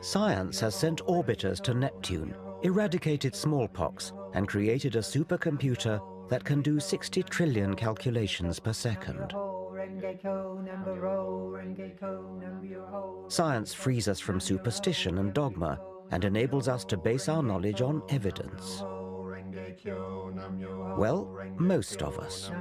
Science has sent orbiters to Neptune, eradicated smallpox, and created a supercomputer that can do 60 trillion calculations per second. Science frees us from superstition and dogma and enables us to base our knowledge on evidence. Well, most of us.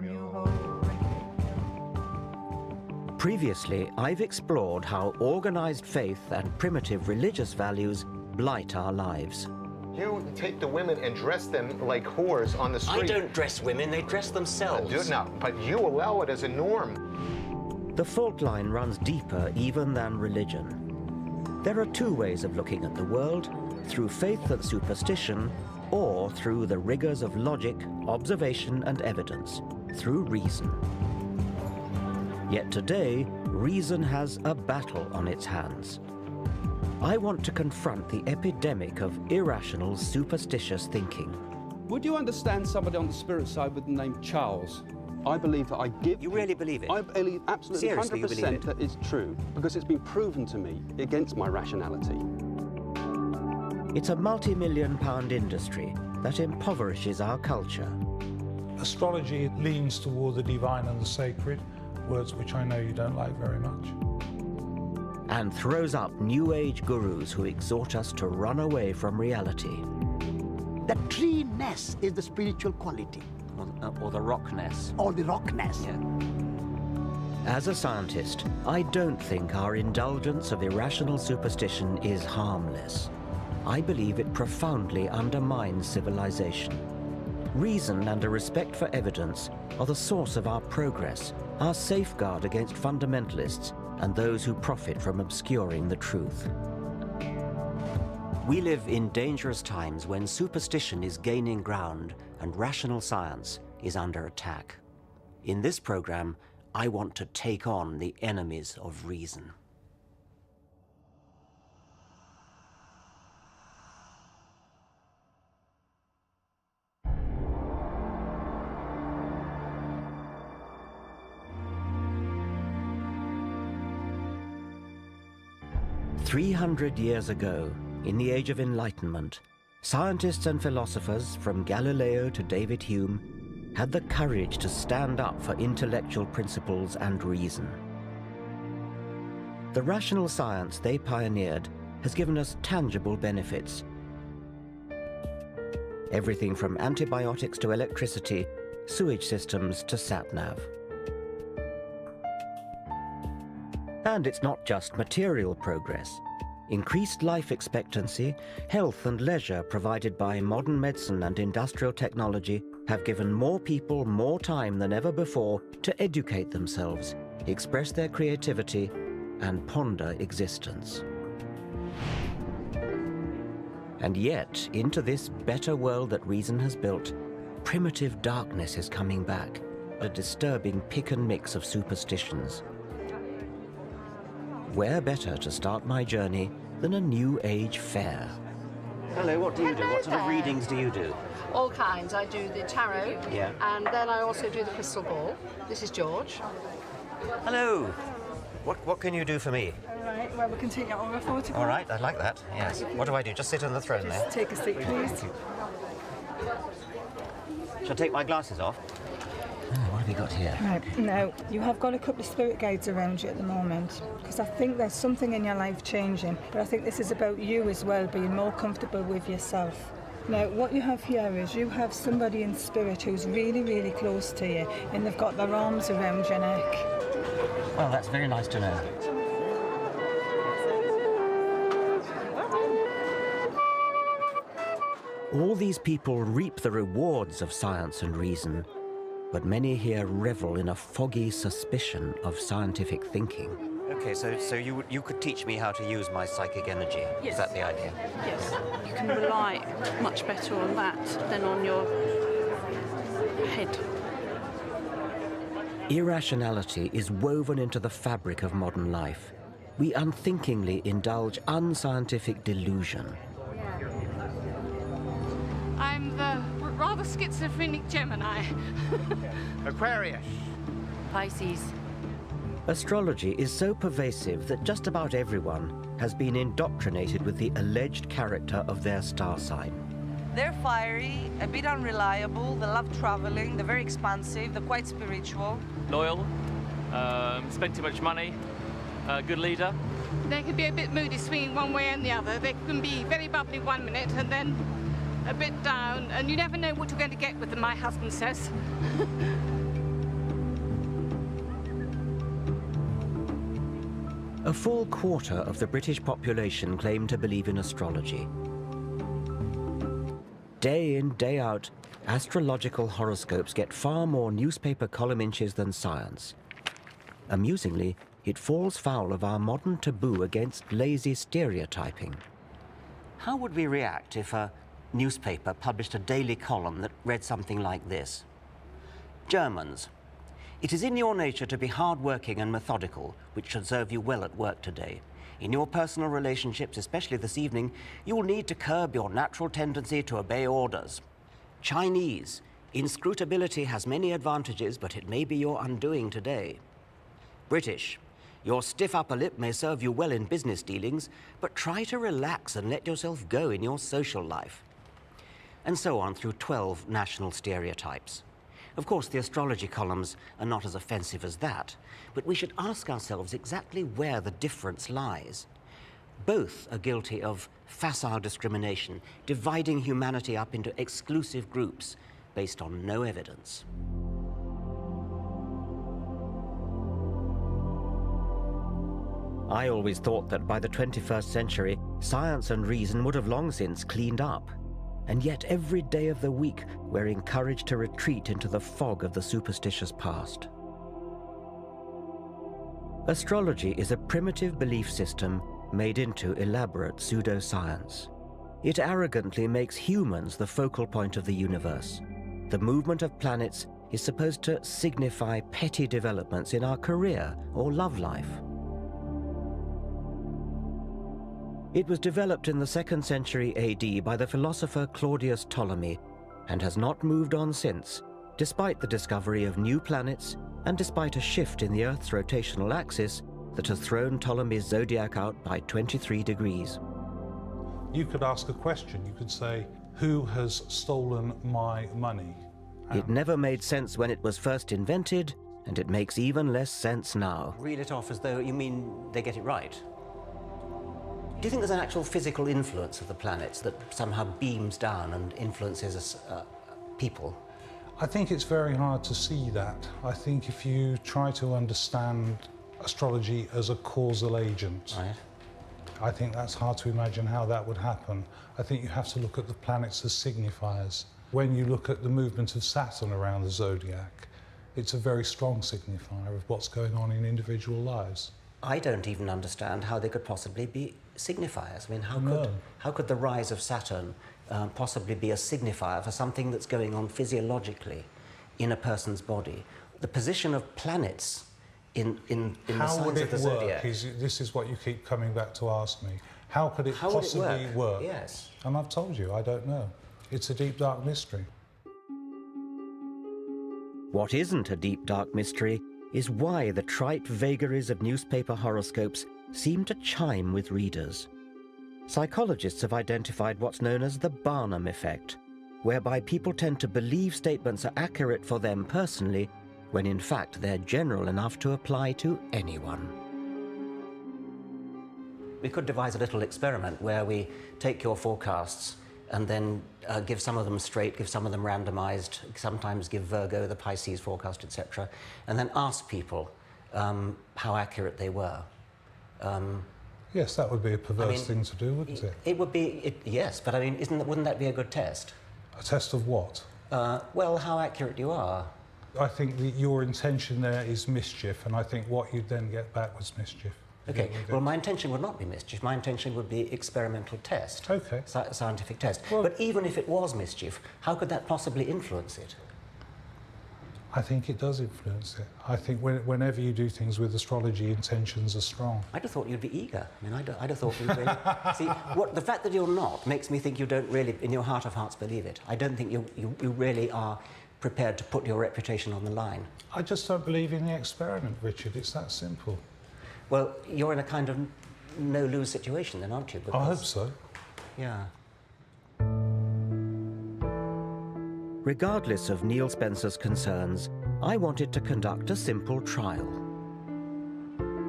Previously, I've explored how organized faith and primitive religious values blight our lives. You take the women and dress them like whores on the street. I don't dress women, they dress themselves. No, but you allow it as a norm. The fault line runs deeper even than religion. There are two ways of looking at the world, through faith and superstition, or through the rigors of logic, observation and evidence, through reason. Yet today, reason has a battle on its hands. I want to confront the epidemic of irrational, superstitious thinking. Would you understand somebody on the spirit side with the name Charles? I believe that I give... You really believe it? I believe absolutely. Seriously, 100% you believe it? that it's true, because it's been proven to me against my rationality. It's a multi-million-pound industry that impoverishes our culture. Astrology leans toward the divine and the sacred, words which I know you don't like very much. And throws up New Age gurus who exhort us to run away from reality. The tree-ness is the spiritual quality. Or the rockness. Or the rockness. Yeah. As a scientist, I don't think our indulgence of irrational superstition is harmless. I believe it profoundly undermines civilization. Reason and a respect for evidence are the source of our progress, our safeguard against fundamentalists and those who profit from obscuring the truth. We live in dangerous times when superstition is gaining ground and rational science is under attack. In this program, I want to take on the enemies of reason. "300 years ago, in the Age of Enlightenment, scientists and philosophers from Galileo to David Hume had the courage to stand up for intellectual principles and reason. The rational science they pioneered has given us tangible benefits. Everything from antibiotics to electricity, sewage systems to sat-nav. And it's not just material progress. Increased life expectancy, health and leisure provided by modern medicine and industrial technology have given more people more time than ever before to educate themselves, express their creativity, and ponder existence. And yet, into this better world that reason has built, primitive darkness is coming back, a disturbing pick and mix of superstitions. Where better to start my journey than a New Age fair? Hello, what do you do? What sort of readings do you do? All kinds. I do the tarot, and then I also do the crystal ball. This is George. Hello. What can you do for me? All right, well, we can take your aura photograph. All right, I'd like that, yes. What do I do? Just sit on the throne there? Take a seat, please. Shall I take my glasses off? What have we got here? Right, now, you have got a couple of spirit guides around you at the moment, because I think there's something in your life changing, but I think this is about you as well, being more comfortable with yourself. Now, what you have here is you have somebody in spirit who's really, really close to you, and they've got their arms around your neck. Well, that's very nice to know. All these people reap the rewards of science and reason, but many here revel in a foggy suspicion of scientific thinking. Okay, so you could teach me how to use my psychic energy. Yes. Is that the idea? Yes, you can rely much better on that than on your head. Irrationality is woven into the fabric of modern life. We unthinkingly indulge unscientific delusion. I'm the rather schizophrenic Gemini. Aquarius. Pisces. Astrology is so pervasive that just about everyone has been indoctrinated with the alleged character of their star sign. They're fiery, a bit unreliable, they love traveling, they're very expansive, they're quite spiritual. Loyal, spend too much money, good leader. They can be a bit moody, swinging one way and the other. They can be very bubbly 1 minute and then a bit down, and you never know what you're going to get with them, my husband says. A full quarter of the British population claim to believe in astrology. Day in, day out, astrological horoscopes get far more newspaper column inches than science. Amusingly, it falls foul of our modern taboo against lazy stereotyping. How would we react if a newspaper published a daily column that read something like this? Germans. It is in your nature to be hard-working and methodical, which should serve you well at work today. In your personal relationships, especially this evening, you will need to curb your natural tendency to obey orders. Chinese. Inscrutability has many advantages, but it may be your undoing today. British. Your stiff upper lip may serve you well in business dealings, but try to relax and let yourself go in your social life. And so on through 12 national stereotypes. Of course, the astrology columns are not as offensive as that, but we should ask ourselves exactly where the difference lies. Both are guilty of facile discrimination, dividing humanity up into exclusive groups based on no evidence. I always thought that by the 21st century, science and reason would have long since cleaned up. And yet every day of the week, we're encouraged to retreat into the fog of the superstitious past. Astrology is a primitive belief system made into elaborate pseudoscience. It arrogantly makes humans the focal point of the universe. The movement of planets is supposed to signify petty developments in our career or love life. It was developed in the 2nd century AD by the philosopher Claudius Ptolemy and has not moved on since, despite the discovery of new planets and despite a shift in the Earth's rotational axis that has thrown Ptolemy's zodiac out by 23 degrees. You could ask a question. You could say, who has stolen my money? It never made sense when it was first invented, and it makes even less sense now. Reel it off as though you mean they get it right. Do you think there's an actual physical influence of the planets that somehow beams down and influences people? I think it's very hard to see that. I think if you try to understand astrology as a causal agent, right. I think that's hard to imagine how that would happen. I think you have to look at the planets as signifiers. When you look at the movement of Saturn around the zodiac, it's a very strong signifier of what's going on in individual lives. I don't even understand how they could possibly be signifiers. I mean, how could the rise of Saturn possibly be a signifier for something that's going on physiologically in a person's body? The position of planets in the signs of the zodiac. This is what you keep coming back to ask me. How could it possibly work? Yes. And I've told you, I don't know. It's a deep, dark mystery. What isn't a deep, dark mystery is why the trite vagaries of newspaper horoscopes seem to chime with readers. Psychologists have identified what's known as the Barnum effect, whereby people tend to believe statements are accurate for them personally, when in fact they're general enough to apply to anyone. We could devise a little experiment where we take your forecasts and then give some of them straight, give some of them randomized, sometimes give Virgo the Pisces forecast, etc., and then ask people how accurate they were. Yes, that would be a perverse thing to do, wouldn't it? It would be, yes, but I mean, wouldn't that be a good test? A test of what? Well, how accurate you are. I think that your intention there is mischief, and I think what you'd then get back was mischief. Okay, well, my intention would not be mischief. My intention would be experimental test. Okay. Scientific test. Well, but even if it was mischief, how could that possibly influence it? I think it does influence it. I think whenever you do things with astrology, intentions are strong. I'd have thought you'd be eager. I mean, I'd have thought you'd really... See, the fact that you're not makes me think you don't really, in your heart of hearts, believe it. I don't think you really are prepared to put your reputation on the line. I just don't believe in the experiment, Richard. It's that simple. Well, you're in a kind of no-lose situation then, aren't you? Because, I hope so. Yeah. Regardless of Neil Spencer's concerns, I wanted to conduct a simple trial.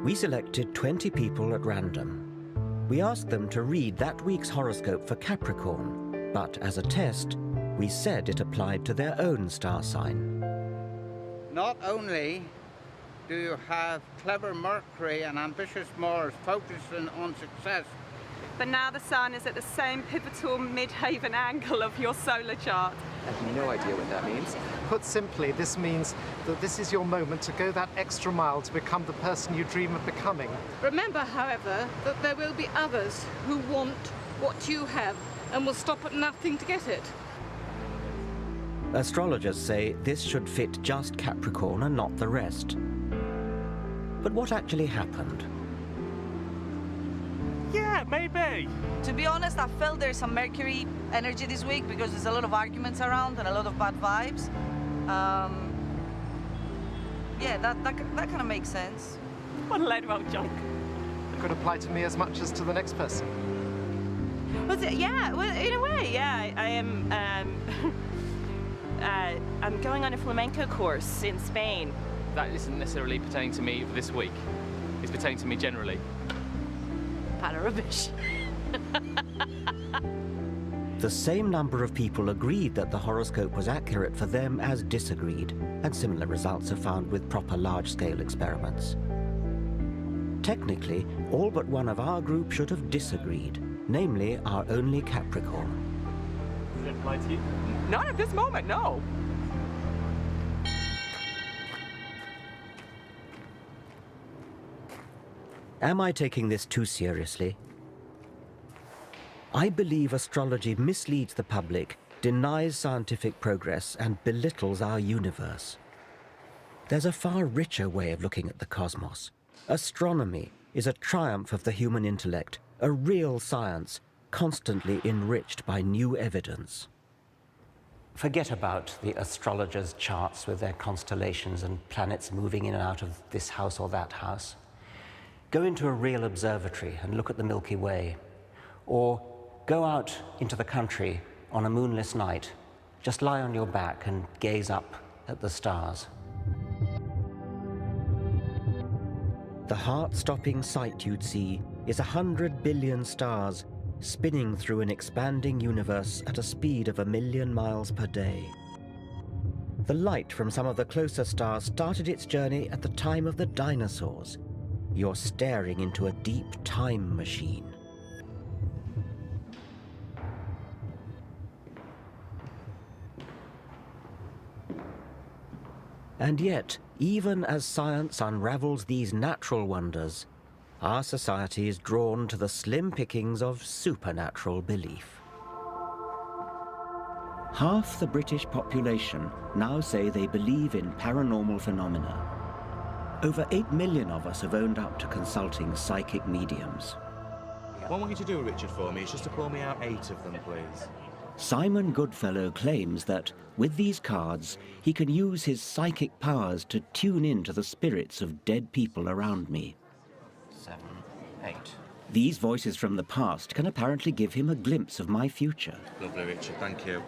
We selected 20 people at random. We asked them to read that week's horoscope for Capricorn, but as a test, we said it applied to their own star sign. Not only do you have clever Mercury and ambitious Mars focusing on success, but now the Sun is at the same pivotal midhaven angle of your solar chart. I have no idea what that means. Put simply, this means that this is your moment to go that extra mile to become the person you dream of becoming. Remember, however, that there will be others who want what you have and will stop at nothing to get it. Astrologers say this should fit just Capricorn and not the rest. But what actually happened? Yeah, maybe. To be honest, I felt there's some Mercury energy this week because there's a lot of arguments around and a lot of bad vibes. Yeah, that kind of makes sense. What a load of old junk. It could apply to me as much as to the next person. Yeah, well, in a way, yeah. I am. I'm going on a flamenco course in Spain. That isn't necessarily pertaining to me this week. It's pertaining to me generally. Pile of rubbish. The same number of people agreed that the horoscope was accurate for them as disagreed, and similar results are found with proper large-scale experiments. Technically, all but one of our group should have disagreed, namely our only Capricorn. Does it apply to you? Not at this moment, no. Am I taking this too seriously? I believe astrology misleads the public, denies scientific progress, and belittles our universe. There's a far richer way of looking at the cosmos. Astronomy is a triumph of the human intellect, a real science, constantly enriched by new evidence. Forget about the astrologers' charts with their constellations and planets moving in and out of this house or that house. Go into a real observatory and look at the Milky Way. Or go out into the country on a moonless night. Just lie on your back and gaze up at the stars. The heart-stopping sight you'd see is 100 billion stars spinning through an expanding universe at a speed of 1 million miles per day. The light from some of the closer stars started its journey at the time of the dinosaurs. You're staring into a deep time machine. And yet, even as science unravels these natural wonders, our society is drawn to the slim pickings of supernatural belief. Half the British population now say they believe in paranormal phenomena. Over 8 million of us have owned up to consulting psychic mediums. What I want you to do, Richard, for me is just to pull me out 8 of them, please. Simon Goodfellow claims that, with these cards, he can use his psychic powers to tune in to the spirits of dead people around me. 7, 8. These voices from the past can apparently give him a glimpse of my future. Lovely, Richard, thank you.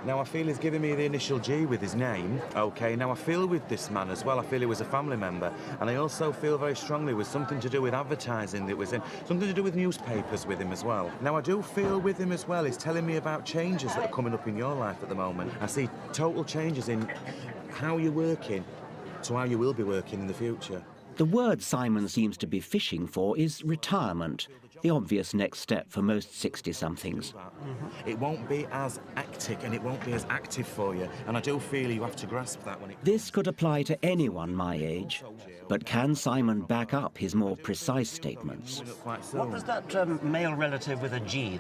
Now, I feel he's giving me the initial G with his name. OK, now I feel with this man as well, I feel he was a family member. And I also feel very strongly with something to do with advertising that was in, something to do with newspapers with him as well. Now, I do feel with him as well, he's telling me about changes that are coming up in your life at the moment. I see total changes in how you're working to how you will be working in the future. The word Simon seems to be fishing for is retirement, the obvious next step for most 60-somethings. It won't be as hectic and it won't be as active for you, and I do feel you have to grasp that when it... This could apply to anyone my age, but can Simon back up his more precise statements? What was that male relative with a G?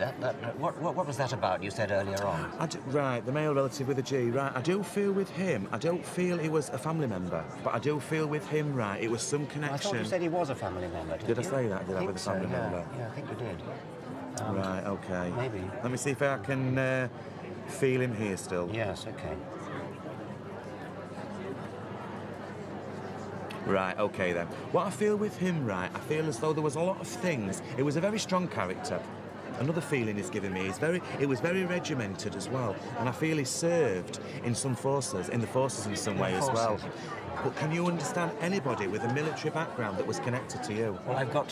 What was that about you said earlier on? Right, the male relative with a G, right. I do feel with him, I don't feel he was a family member, but I do feel with him, right, it was some connection. I thought you said he was a family member, Did I say that? Did I with a family member? Yeah, I think you did. Right, okay. Maybe. Let me see if I can feel him here still. Yes, okay. Right, okay then. What I feel with him, right, I feel as though there was a lot of things. It was a very strong character. Another feeling he's given me is it was very regimented as well, and I feel he served in some forces, in some way as well. But can you understand anybody with a military background that was connected to you? Well, I've got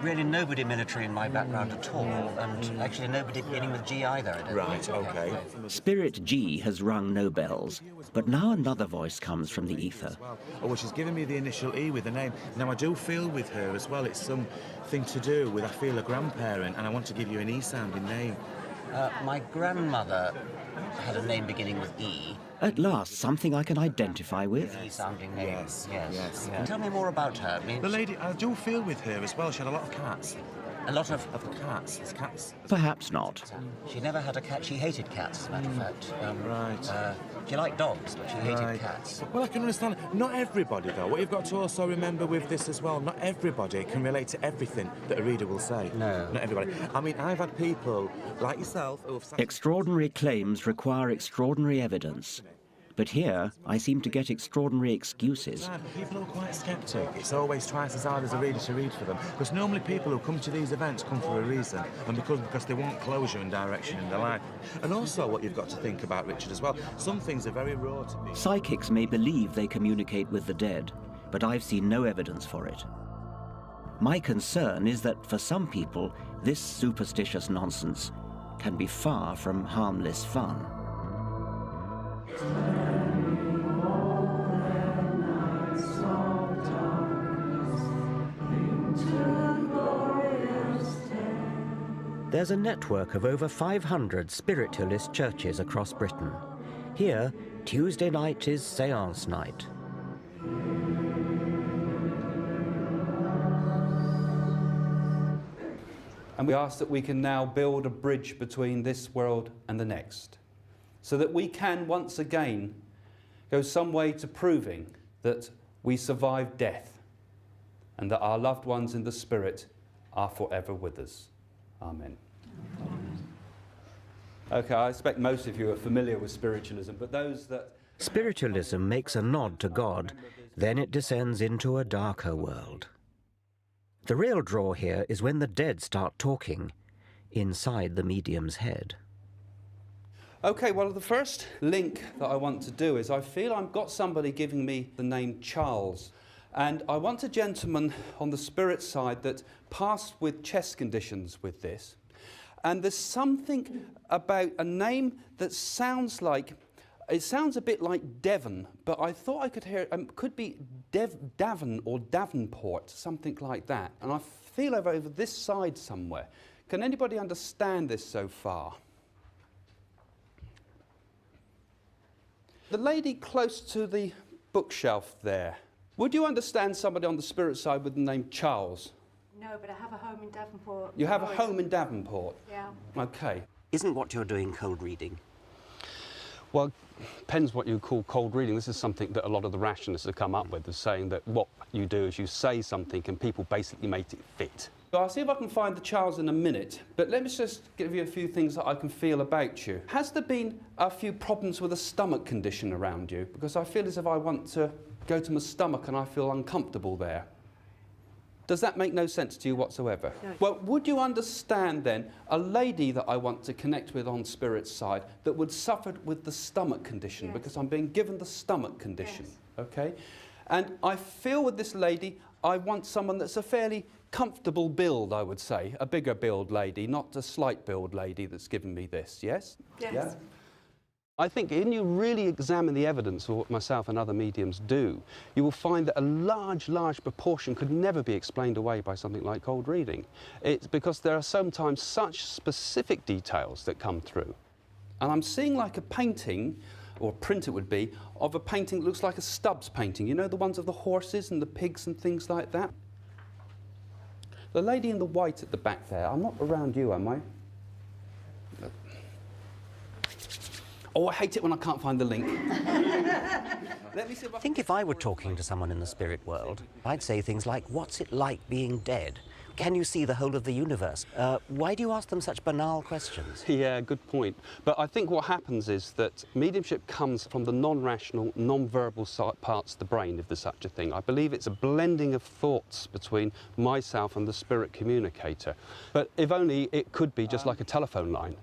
really nobody military in my background at all, and actually nobody beginning with G either. Right, okay. Spirit G has rung no bells, but now another voice comes from the ether. Oh, well, she's given me the initial E with the name. Now, I do feel with her as well, it's something to do with, I feel, a grandparent, and I want to give you an E-sounding name. My grandmother had a name beginning with E. At last, something I can identify with. E-sounding name. Yes. Tell me more about her. The lady, I do feel with her as well, she had a lot of cats. A lot of cats. It's cats. Perhaps not. She never had a cat. She hated cats, as a matter of fact. Right. She liked dogs, but she hated cats. Well, I can understand. Not everybody, though. What you've got to also remember with this as well, not everybody can relate to everything that a reader will say. No. Not everybody. I mean, I've had people like yourself who have... Extraordinary claims require extraordinary evidence. But here, I seem to get extraordinary excuses. People are quite sceptic. It's always twice as hard as a reader to read for them. Because normally people who come to these events come for a reason, and because they want closure and direction in their life. And also what you've got to think about, Richard, as well, some things are very raw to me. Psychics may believe they communicate with the dead, but I've seen no evidence for it. My concern is that for some people, this superstitious nonsense can be far from harmless fun. There's a network of over 500 spiritualist churches across Britain. Here, Tuesday night is séance night. And we ask that we can now build a bridge between this world and the next, so that we can once again go some way to proving that we survived death and that our loved ones in the spirit are forever with us. Amen. Okay, I expect most of you are familiar with spiritualism, but those that... Spiritualism makes a nod to God, then it descends into a darker world. The real draw here is when the dead start talking inside the medium's head. Okay, well, the first link that I want to do is I feel I've got somebody giving me the name Charles. And I want a gentleman on the spirit side that passed with chest conditions with this. And there's something about a name that sounds like, it sounds a bit like Devon, but I thought I could hear, could be Davon or Davenport, something like that. And I feel over this side somewhere. Can anybody understand this so far? The lady close to the bookshelf there. Would you understand somebody on the spirit side with the name Charles? No, but I have a home in Davenport. You have a home in Davenport? Yeah. Okay. Isn't what you're doing cold reading? Well, depends what you call cold reading. This is something that a lot of the rationalists have come up with, is saying that what you do is you say something and people basically make it fit. So I'll see if I can find the Charles in a minute, but let me just give you a few things that I can feel about you. Has there been a few problems with a stomach condition around you? Because I feel as if I want to go to my stomach and I feel uncomfortable there. Does that make no sense to you whatsoever? No. Well, would you understand then a lady that I want to connect with on spirit's side that would suffer with the stomach condition? Yes. Because I'm being given the stomach condition, yes. okay? And I feel with this lady, I want someone that's a fairly comfortable build, I would say, a bigger build lady, not a slight build lady that's given me this, yes? Yes. Yeah? I think when you really examine the evidence of what myself and other mediums do, you will find that a large proportion could never be explained away by something like cold reading. It's because there are sometimes such specific details that come through. And I'm seeing like a painting, or a print it would be, of a painting that looks like a Stubbs painting. You know, the ones of the horses and the pigs and things like that? The lady in the white at the back there, I'm not around you, am I? Oh, I hate it when I can't find the link. Let me see if I think if I were talking to someone in the spirit world, I'd say things like, what's it like being dead? Can you see the whole of the universe? Why do you ask them such banal questions? Yeah, good point. But I think what happens is that mediumship comes from the non-rational, non-verbal parts of the brain, if there's such a thing. I believe it's a blending of thoughts between myself and the spirit communicator. But if only it could be just like a telephone line.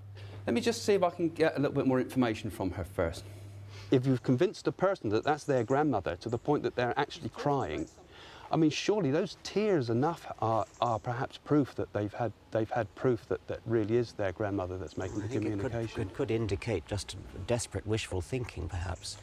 Let me just see if I can get a little bit more information from her first. If you've convinced a person that that's their grandmother to the point that they're actually crying, I mean, surely those tears enough are perhaps proof that they've had proof that that really is their grandmother that's making the communication. It could indicate just desperate wishful thinking, perhaps.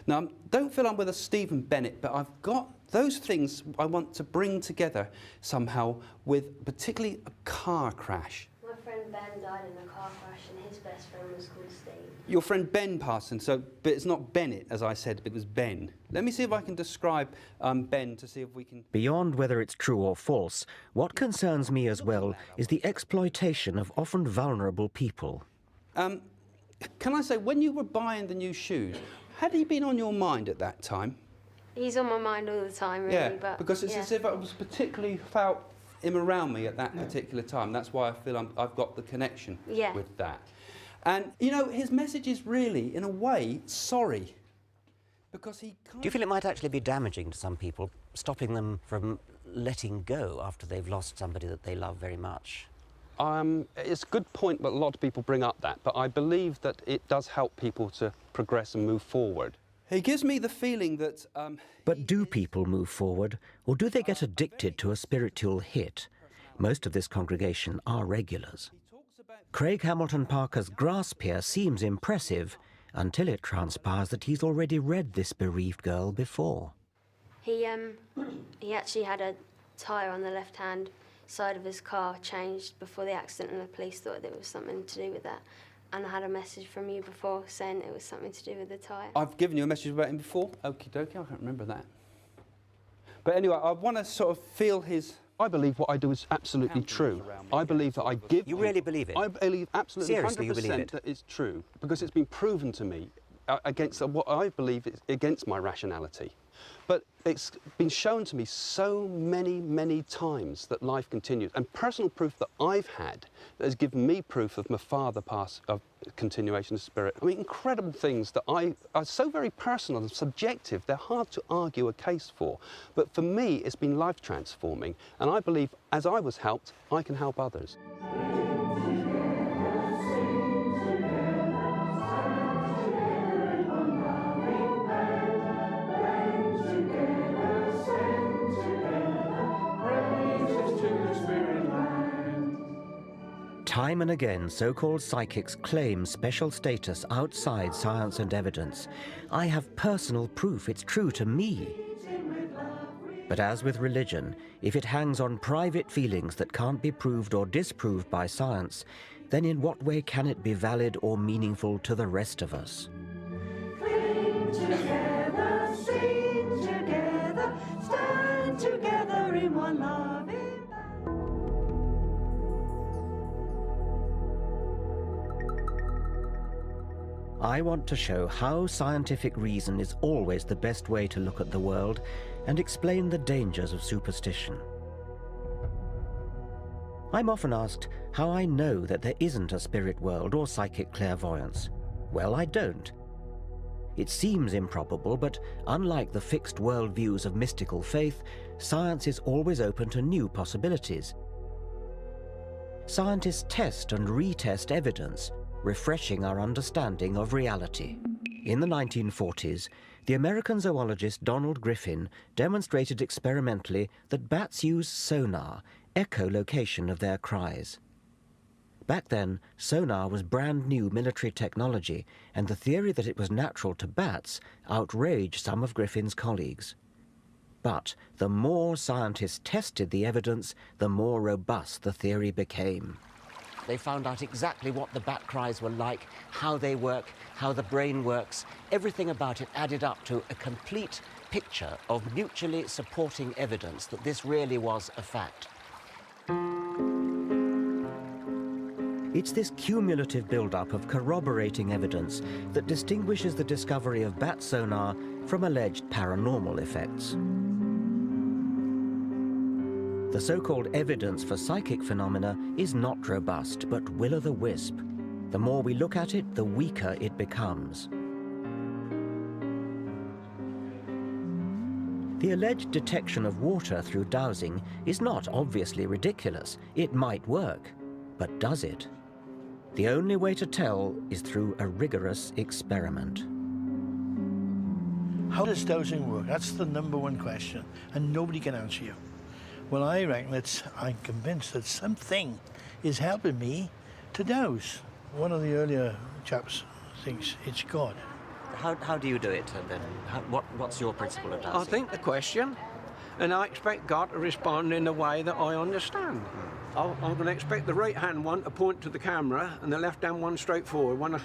Now, don't feel I'm with a Stephen Bennett, but I've got those things I want to bring together somehow with particularly a car crash. My friend Ben died in a car crash and his best friend was called Steve. Your friend Ben Parson, but it's not Bennett, as I said, but it was Ben. Let me see if I can describe Ben to see if we can... Beyond whether it's true or false, what concerns me as well is the exploitation of often vulnerable people. Can I say, when you were buying the new shoes, had he been on your mind at that time? He's on my mind all the time, really. Yeah, but because it's as if I was particularly felt him around me at that particular time. That's why I feel I've got the connection with that. And, you know, his message is really, in a way, sorry. Because he can't... Do you feel it might actually be damaging to some people, stopping them from letting go after they've lost somebody that they love very much? It's a good point, but a lot of people bring up that. But I believe that it does help people to progress and move forward. He gives me the feeling that... But do people move forward, or do they get addicted to a spiritual hit? Most of this congregation are regulars. Craig Hamilton Parker's grasp here seems impressive until it transpires that he's already read this bereaved girl before. He actually had a tyre on the left-hand side of his car changed before the accident, and the police thought it was something to do with that. And I had a message from you before saying it was something to do with the tyre. I've given you a message about him before? Okie dokie, I can't remember that. But anyway, I want to sort of feel his... I believe what I do is absolutely true. I believe that I give... You really believe it? I believe absolutely Seriously, 100% you believe it? that it's true, because it's been proven to me against what I believe is against my rationality. But it's been shown to me so many times that life continues. And personal proof that I've had that has given me proof of my father past of continuation of spirit. I mean, incredible things that are so very personal and subjective, they're hard to argue a case for. But for me, it's been life transforming. And I believe, as I was helped, I can help others. Time and again, so-called psychics claim special status outside science and evidence. I have personal proof it's true to me. But as with religion, if it hangs on private feelings that can't be proved or disproved by science, then in what way can it be valid or meaningful to the rest of us? Cling together, sing together, stand together in one loving band. I want to show how scientific reason is always the best way to look at the world and explain the dangers of superstition. I'm often asked how I know that there isn't a spirit world or psychic clairvoyance. Well, I don't. It seems improbable, but unlike the fixed worldviews of mystical faith, science is always open to new possibilities. Scientists test and retest evidence, refreshing our understanding of reality. In the 1940s, the American zoologist Donald Griffin demonstrated experimentally that bats use sonar, echolocation of their cries. Back then, sonar was brand new military technology, and the theory that it was natural to bats outraged some of Griffin's colleagues. But the more scientists tested the evidence, the more robust the theory became. They found out exactly what the bat cries were like, how they work, how the brain works. Everything about it added up to a complete picture of mutually supporting evidence that this really was a fact. It's this cumulative build-up of corroborating evidence that distinguishes the discovery of bat sonar from alleged paranormal effects. The so-called evidence for psychic phenomena is not robust, but will-o'-the-wisp. The more we look at it, the weaker it becomes. The alleged detection of water through dowsing is not obviously ridiculous. It might work, but does it? The only way to tell is through a rigorous experiment. How does dowsing work? That's the #1 question, and nobody can answer you. Well, I reckon I'm convinced that something is helping me to douse. One of the earlier chaps thinks it's God. How do you do it then? What's your principle of I dowsing? think the question, and I expect God to respond in a way that I understand. I'm going to expect the right-hand one to point to the camera and the left-hand one straight forward.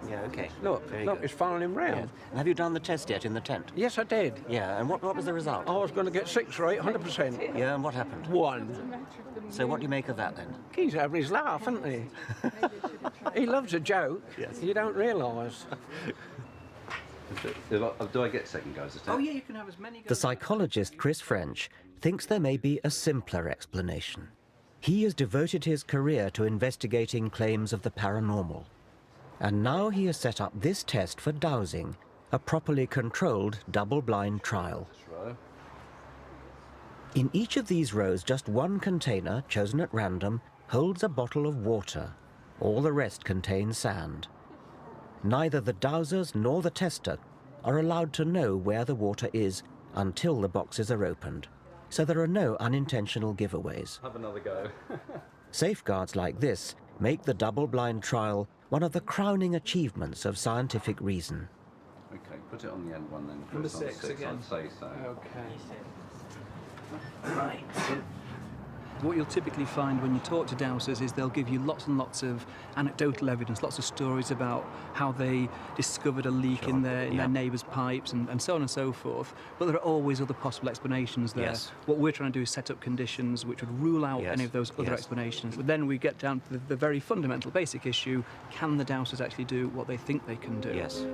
Yeah, okay. Look, it's following him round. Yes. And have you done the test yet in the tent? Yes, I did. Yeah, and what was the result? I was going to get 6 right, 100%. Yeah, and what happened? 1. So what do you make of that then? He's having his laugh, isn't he? He loves a joke. Yes. You don't realise. Do I get second goes at it? Oh, yeah, you can have as many The psychologist Chris French thinks there may be a simpler explanation. He has devoted his career to investigating claims of the paranormal. And now he has set up this test for dowsing, a properly controlled double-blind trial. In each of these rows, just one container, chosen at random, holds a bottle of water. All the rest contain sand. Neither the dowsers nor the tester are allowed to know where the water is until the boxes are opened. So there are no unintentional giveaways. Have another go. Safeguards like this make the double-blind trial one of the crowning achievements of scientific reason. Okay, put it on the end one then. Number Chris, on 6 again. I'd say so. Okay. Right. What you'll typically find when you talk to dowsers is they'll give you lots and lots of anecdotal evidence, lots of stories about how they discovered a leak in their neighbour's pipes and so on and so forth. But there are always other possible explanations there. Yes. What we're trying to do is set up conditions which would rule out any of those other explanations. But then we get down to the very fundamental, basic issue: can the dowsers actually do what they think they can do? Yes.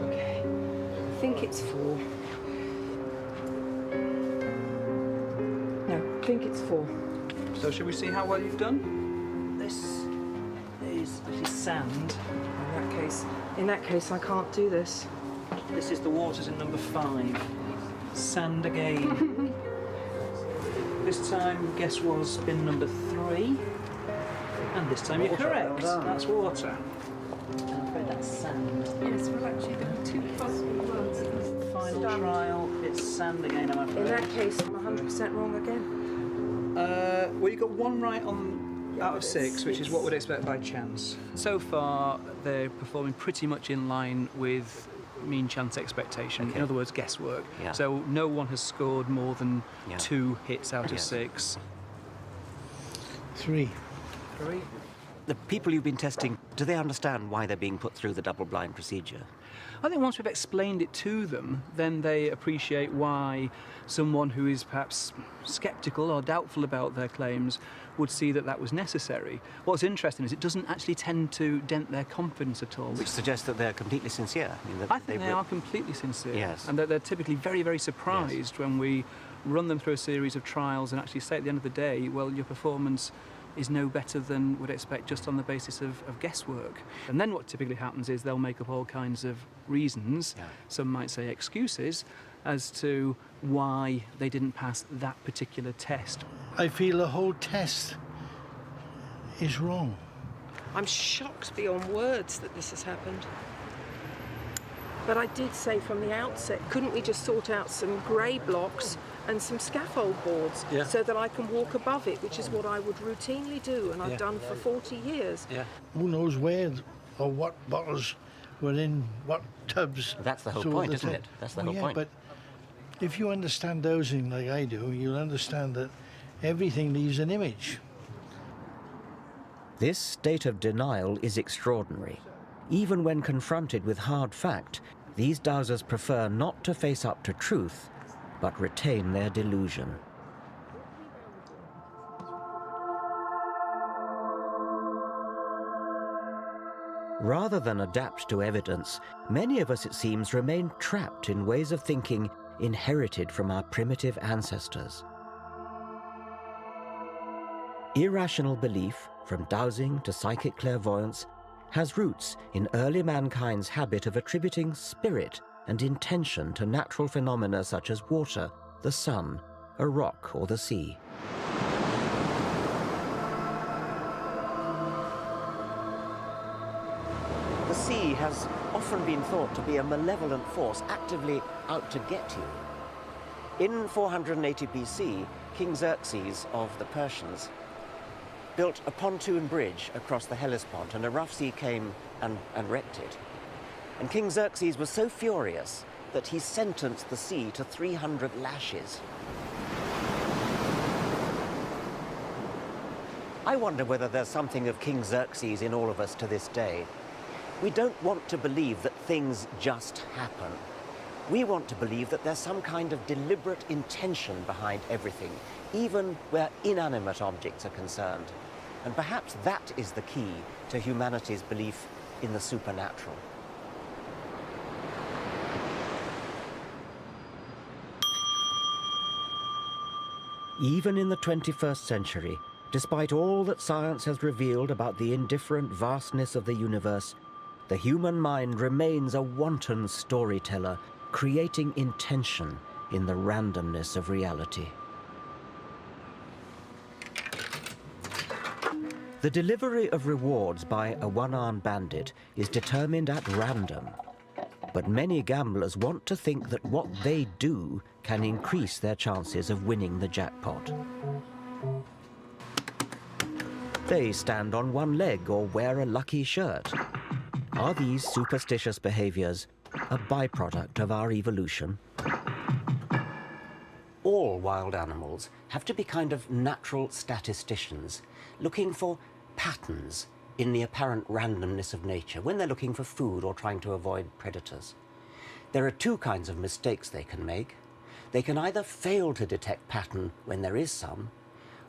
Okay. I think it's 4. I think it's 4. So shall we see how well you've done? This is actually sand. In that case, I can't do this. This is the waters in number 5. Sand again. This time, guess was bin number 3. And this time you're correct. That's water. I'm afraid that's sand. Yes, well, actually, there are 2 possible words. Final trial, it's sand again, I'm afraid. In that case, I'm 100% wrong again. Well, you got 1 right out of 6, which is what we'd expect by chance. So far, they're performing pretty much in line with mean chance expectation. In other words, guesswork. Yeah. So no one has scored more than 2 hits out of 6. 3. 3. The people you've been testing, do they understand why they're being put through the double-blind procedure? I think once we've explained it to them, then they appreciate why someone who is perhaps sceptical or doubtful about their claims would see that that was necessary. What's interesting is it doesn't actually tend to dent their confidence at all. Which suggests that they're completely sincere. I think they are completely sincere. Yes. And that they're typically very, very surprised when we run them through a series of trials and actually say at the end of the day, well, your performance is no better than would expect just on the basis of guesswork. And then what typically happens is they'll make up all kinds of reasons, some might say excuses, as to why they didn't pass that particular test. I feel the whole test is wrong. I'm shocked beyond words that this has happened. But I did say from the outset, couldn't we just sort out some grey blocks and some scaffold boards so that I can walk above it, which is what I would routinely do and I've done for 40 years. Who knows where or what bottles were in what tubs. That's the whole point, isn't it? That's the whole point. But if you understand dosing like I do, you'll understand that everything leaves an image. This state of denial is extraordinary. Even when confronted with hard fact, these dowsers prefer not to face up to truth, but retain their delusion. Rather than adapt to evidence, many of us, it seems, remain trapped in ways of thinking inherited from our primitive ancestors. Irrational belief, from dowsing to psychic clairvoyance, has roots in early mankind's habit of attributing spirit and intention to natural phenomena such as water, the sun, a rock, or the sea. The sea has often been thought to be a malevolent force actively out to get you. In 480 BC, King Xerxes of the Persians built a pontoon bridge across the Hellespont, and a rough sea came and wrecked it. And King Xerxes was so furious that he sentenced the sea to 300 lashes. I wonder whether there's something of King Xerxes in all of us to this day. We don't want to believe that things just happen. We want to believe that there's some kind of deliberate intention behind everything, even where inanimate objects are concerned. And perhaps that is the key to humanity's belief in the supernatural. Even in the 21st century, despite all that science has revealed about the indifferent vastness of the universe, the human mind remains a wanton storyteller, creating intention in the randomness of reality. The delivery of rewards by a one-armed bandit is determined at random. But many gamblers want to think that what they do can increase their chances of winning the jackpot. They stand on one leg or wear a lucky shirt. Are these superstitious behaviors a byproduct of our evolution? All wild animals have to be kind of natural statisticians, looking for patterns in the apparent randomness of nature when they're looking for food or trying to avoid predators. There are two kinds of mistakes they can make. They can either fail to detect pattern when there is some,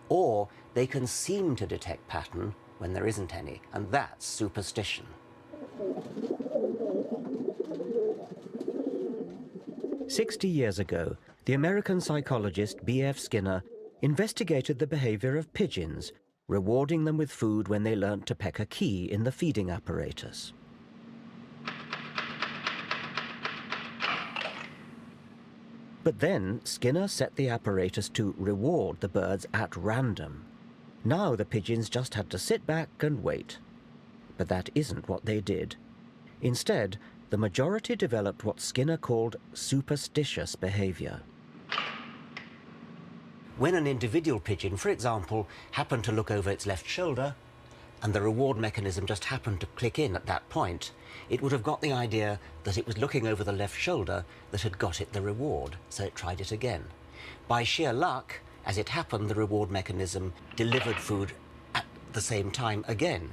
or they can seem to detect pattern when there isn't any, and that's superstition. "60 years ago, the American psychologist B.F. Skinner investigated the behavior of pigeons, rewarding them with food when they learnt to peck a key in the feeding apparatus. But then Skinner set the apparatus to reward the birds at random. Now the pigeons just had to sit back and wait. But that isn't what they did. Instead, the majority developed what Skinner called superstitious behavior. When an individual pigeon, for example, happened to look over its left shoulder, and the reward mechanism just happened to click in at that point, it would have got the idea that it was looking over the left shoulder that had got it the reward, so it tried it again. By sheer luck, as it happened, the reward mechanism delivered food at the same time again.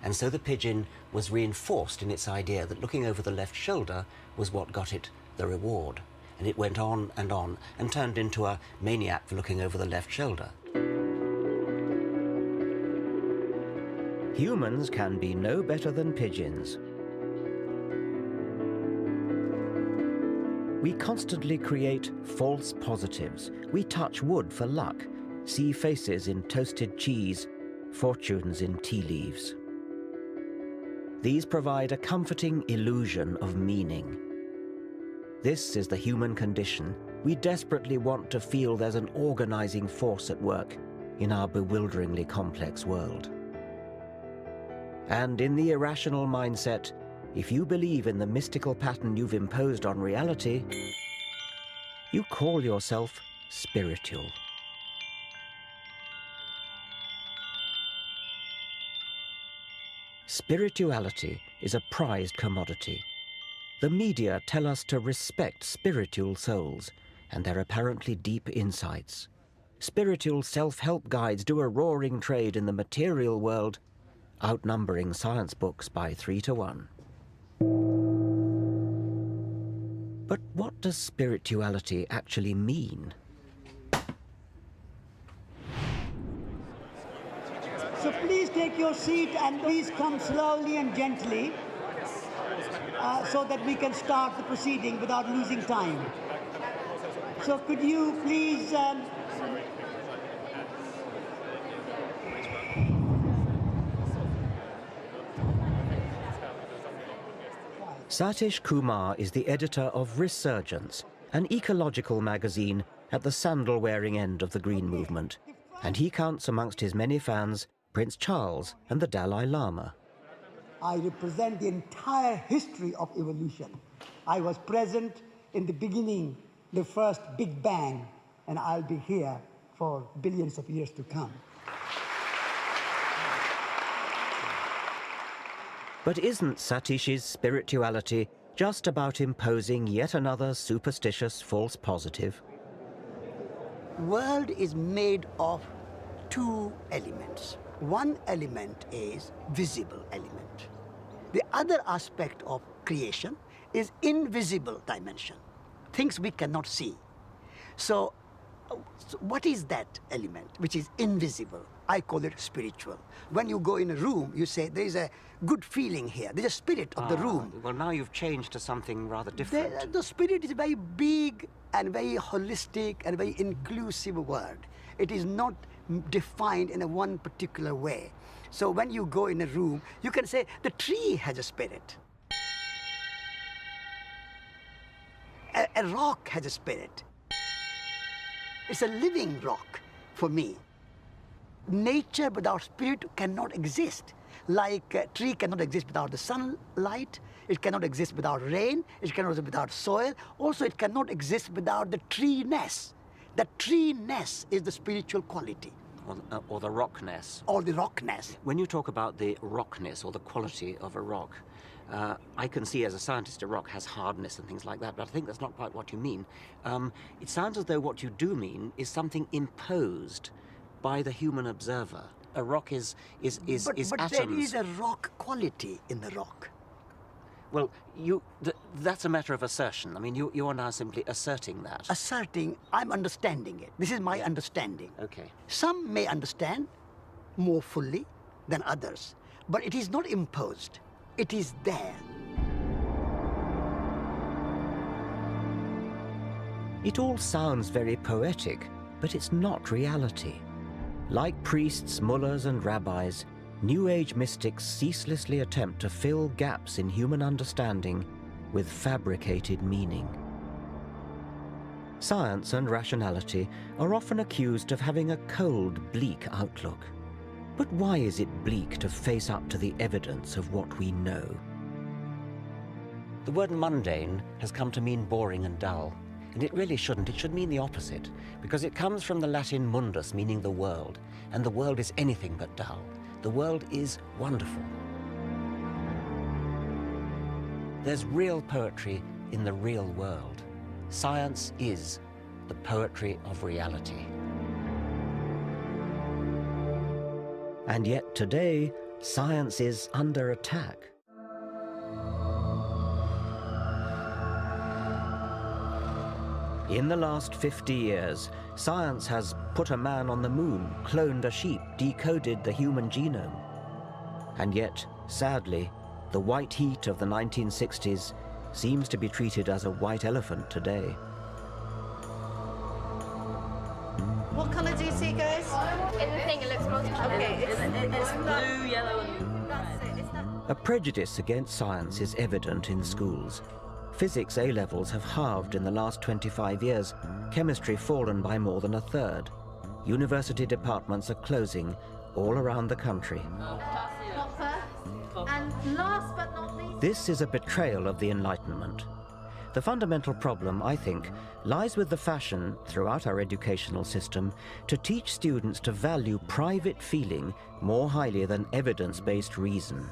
And so the pigeon was reinforced in its idea that looking over the left shoulder was what got it the reward. And it went on and turned into a maniac for looking over the left shoulder. Humans can be no better than pigeons. We constantly create false positives. We touch wood for luck, see faces in toasted cheese, fortunes in tea leaves. These provide a comforting illusion of meaning. This is the human condition. We desperately want to feel there's an organizing force at work in our bewilderingly complex world. And in the irrational mindset, if you believe in the mystical pattern you've imposed on reality, you call yourself spiritual. Spirituality is a prized commodity. The media tell us to respect spiritual souls and their apparently deep insights. Spiritual self-help guides do a roaring trade in the material world, outnumbering science books by 3 to 1. But what does spirituality actually mean? So please take your seat and please come slowly and gently so that we can start the proceeding without losing time. So could you please... Satish Kumar is the editor of Resurgence, an ecological magazine at the sandal-wearing end of the Green Movement, and he counts amongst his many fans Prince Charles and the Dalai Lama. I represent the entire history of evolution. I was present in the beginning, the first Big Bang, and I'll be here for billions of years to come. But isn't Satish's spirituality just about imposing yet another superstitious false positive? World is made of 2 elements. One element is visible element. The other aspect of creation is invisible dimension, things we cannot see. So what is that element which is invisible? I call it spiritual. When you go in a room, you say there is a good feeling here. There's a spirit of the room. Well, now you've changed to something rather different. The spirit is a very big and very holistic and very inclusive word. It is not defined in a one particular way. So when you go in a room, you can say the tree has a spirit. A rock has a spirit. It's a living rock for me. Nature without spirit cannot exist. Like a tree cannot exist without the sunlight, it cannot exist without rain, it cannot exist without soil. Also, it cannot exist without the tree-ness. The tree-ness is the spiritual quality. Or the rockness. Or the rockness. When you talk about the rockness or the quality of a rock, I can see as a scientist a rock has hardness and things like that, but I think that's not quite what you mean. It sounds as though what you do mean is something imposed by the human observer. A rock is atoms. But there is a rock quality in the rock. Well, that's a matter of assertion. I mean, you are now simply asserting that. Asserting, I'm understanding it. This is my understanding. Okay. Some may understand more fully than others, but it is not imposed. It is there. It all sounds very poetic, but it's not reality. Like priests, mullahs and rabbis, New Age mystics ceaselessly attempt to fill gaps in human understanding with fabricated meaning. Science and rationality are often accused of having a cold, bleak outlook. But why is it bleak to face up to the evidence of what we know? The word mundane has come to mean boring and dull. And it really shouldn't. It should mean the opposite, because it comes from the Latin mundus, meaning the world, and the world is anything but dull. The world is wonderful. There's real poetry in the real world. Science is the poetry of reality. And yet today, science is under attack. In the last 50 years, science has put a man on the moon, cloned a sheep, decoded the human genome. And yet, sadly, the white heat of the 1960s seems to be treated as a white elephant today. What colour do you see, guys? In the thing, it looks multicolored. Okay, it's blue, yellow, and that's it. It's that. A prejudice against science is evident in schools. Physics A-levels have halved in the last 25 years, chemistry fallen by more than a third. University departments are closing all around the country. And last but not least, This is a betrayal of the Enlightenment. The fundamental problem, I think, lies with the fashion throughout our educational system to teach students to value private feeling more highly than evidence-based reason.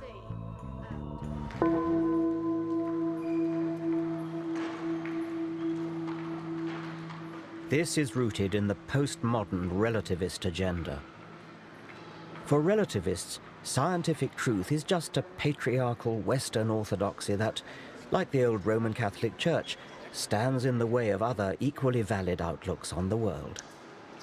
This is rooted in the postmodern relativist agenda. For relativists, scientific truth is just a patriarchal Western orthodoxy that, like the old Roman Catholic Church, stands in the way of other equally valid outlooks on the world.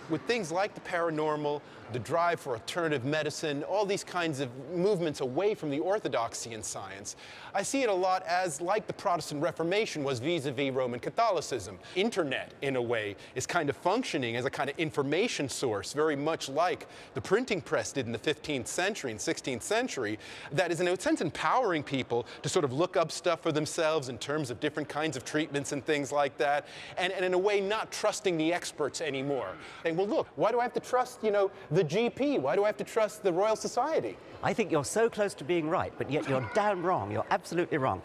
With things like the paranormal, the drive for alternative medicine, all these kinds of movements away from the orthodoxy in science, I see it a lot as like the Protestant Reformation was vis-a-vis Roman Catholicism. Internet, in a way, is kind of functioning as a kind of information source, very much like the printing press did in the 15th century and 16th century, that is in a sense empowering people to sort of look up stuff for themselves in terms of different kinds of treatments and things like that, and in a way not trusting the experts anymore. And well, look, why do I have to trust, the GP? Why do I have to trust the Royal Society? I think you're so close to being right, but yet you're damn wrong. You're absolutely wrong.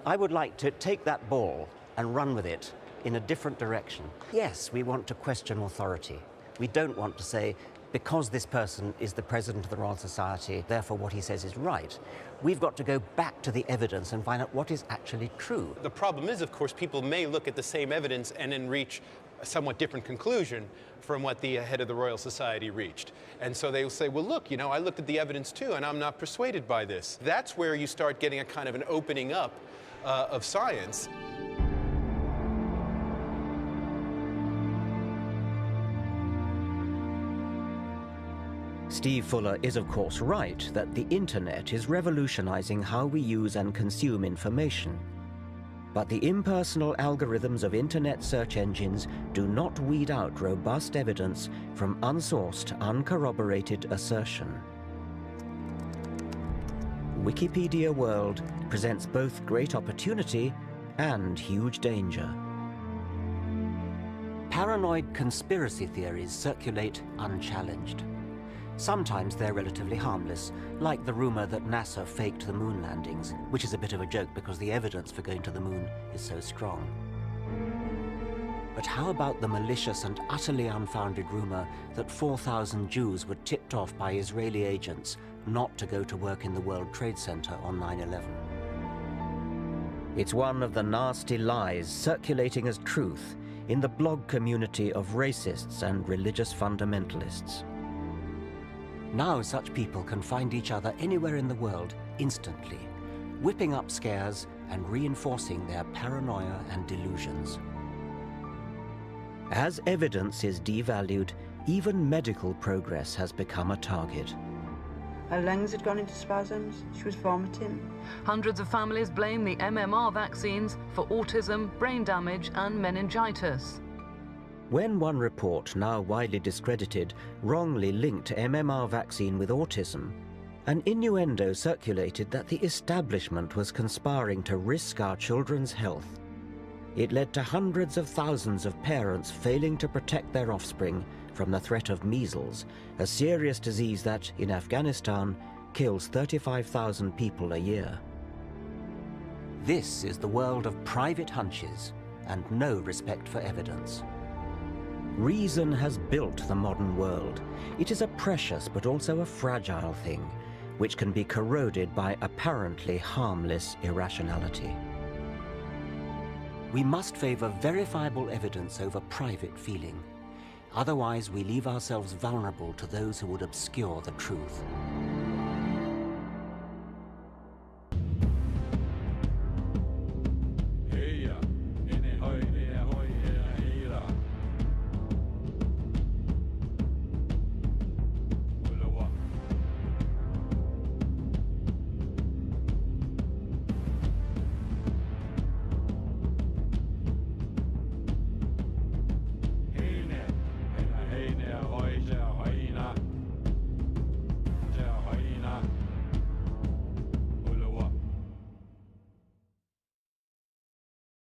I would like to take that ball and run with it in a different direction. Yes, we want to question authority. We don't want to say, because this person is the president of the Royal Society, therefore what he says is right. We've got to go back to the evidence and find out what is actually true. The problem is, of course, people may look at the same evidence and then reach a somewhat different conclusion from what the head of the Royal Society reached. And so they will say, well, look, I looked at the evidence too, and I'm not persuaded by this. That's where you start getting a kind of an opening up of science. Steve Fuller is of course right that the internet is revolutionizing how we use and consume information. But the impersonal algorithms of internet search engines do not weed out robust evidence from unsourced, uncorroborated assertion. Wikipedia World presents both great opportunity and huge danger. Paranoid conspiracy theories circulate unchallenged. Sometimes they're relatively harmless, like the rumor that NASA faked the moon landings, which is a bit of a joke because the evidence for going to the moon is so strong. But how about the malicious and utterly unfounded rumor that 4,000 Jews were tipped off by Israeli agents not to go to work in the World Trade Center on 9/11? It's one of the nasty lies circulating as truth in the blog community of racists and religious fundamentalists. Now such people can find each other anywhere in the world instantly, whipping up scares and reinforcing their paranoia and delusions. As evidence is devalued, even medical progress has become a target. Her lungs had gone into spasms. She was vomiting. Hundreds of families blame the MMR vaccines for autism, brain damage, and meningitis. When one report, now widely discredited, wrongly linked MMR vaccine with autism, an innuendo circulated that the establishment was conspiring to risk our children's health. It led to hundreds of thousands of parents failing to protect their offspring from the threat of measles, a serious disease that, in Afghanistan, kills 35,000 people a year. This is the world of private hunches and no respect for evidence. Reason has built the modern world. It is a precious but also a fragile thing, which can be corroded by apparently harmless irrationality. We must favor verifiable evidence over private feeling. Otherwise, we leave ourselves vulnerable to those who would obscure the truth.